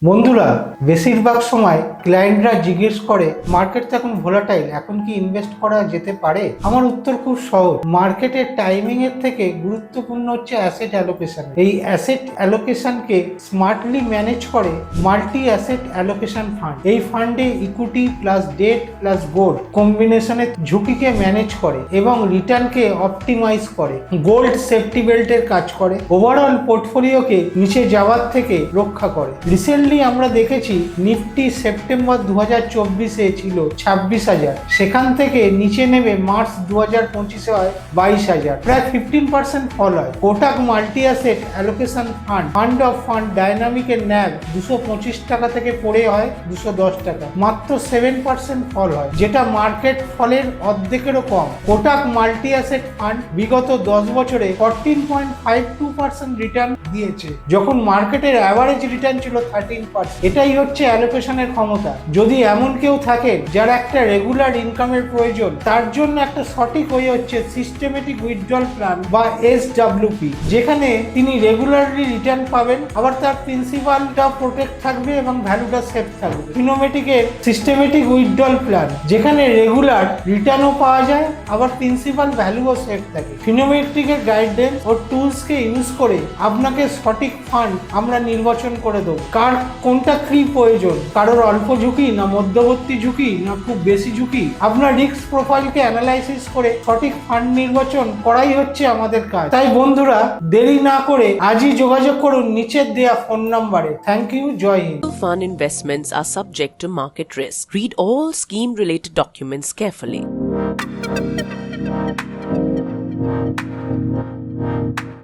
বন্ধুরা, বেশিরভাগ সময় ক্লায়েন্টরা জিজ্ঞেস করে মার্কেট তো এখন ভোলাটাইল, এখন কি ইনভেস্ট করা যেতে পারে? আমার উত্তর খুব সহজ। মার্কেটের টাইমিং এর থেকে গুরুত্বপূর্ণ হচ্ছে অ্যাসেট অ্যালোকেশন। এই অ্যাসেট অ্যালোকেশনকে স্মার্টলি ম্যানেজ করে মাল্টি অ্যাসেট অ্যালোকেশন ফান্ড। এই ফান্ডে equity plus debt plus gold কম্বিনেশনের ঝুঁকিকে ম্যানেজ করে এবং রিটার্নকে অপটিমাইজ করে। গোল্ড সেফটি বেল্টের কাজ করে, ওভারঅল পোর্টফোলিওকে নিচে যাওয়ার থেকে রক্ষা করে। রিসেন্টলি আমরা দেখেছি নিফটি সেপ্টেম্বর 2024-এ ছিল 26,000, সেখান থেকে নিচে নেমে মার্চ 2025-এ হয় 22,000, প্রায় 15% ফল হয়। Kotak multi asset allocation fund of fund ডাইনামিকের ন্যাব 225 টাকা থেকে পড়ে হয় 210 টাকা, মাত্র 7% ফল হয়, যেটা মার্কেট ফলের অর্ধেকেরও কম। কোটাক মাল্টি অ্যাসেট ফান্ড বিগত 10 বছরে 14.52% রিটার্ন দিয়েছে, যখন মার্কেটের অ্যাভারেজ রিটার্ন ছিল 13%। এটাই হচ্ছে অ্যালোকেশনের ক্ষমতা। যদি এমন কেউ থাকে যার একটা রেগুলার ইনকামের প্রয়োজন, তার জন্য একটা সঠিক ওয়ে হচ্ছে সিস্টেমেটিক উইথড্রল প্ল্যান বা SWP, যেখানে তিনি রেগুলারলি রিটার্ন পাবেন, আবার তার প্রিন্সিপালটা প্রোটেক্ট থাকবে এবং ভ্যালুটা সেফ থাকবে। ফিনোমেটিকের সিস্টেমেটিক উইথড্রল প্ল্যান, যেখানে রেগুলার রিটার্নও পাওয়া যায়, আবার প্রিন্সিপাল ভ্যালুও সেফ থাকে। ফিনোমেট্রিকের গাইডলাইন ও টুলসকে ইউজ করে আপনাকে সঠিক ফান্ড আমরা নির্বাচন করে দেবো। কার কোনটা কি প্রয়োজন, কারোর অল্প ঝুঁকি না মধ্যবর্তী ঝুঁকি না খুব বেশি ঝুঁকি, আপনার রিস্ক প্রোফাইলকে অ্যানালাইসিস করে সঠিক ফান্ড নির্বাচন করাই হচ্ছে আমাদের কাজ। তাই বন্ধুরা, দেরি না করে আজই যোগাযোগ করুন নিচের দেয়া ফোন নাম্বারে। থ্যাংক ইউ, জয় হিন্দ। Fund investments are subject to market risk. Read all scheme related documents carefully.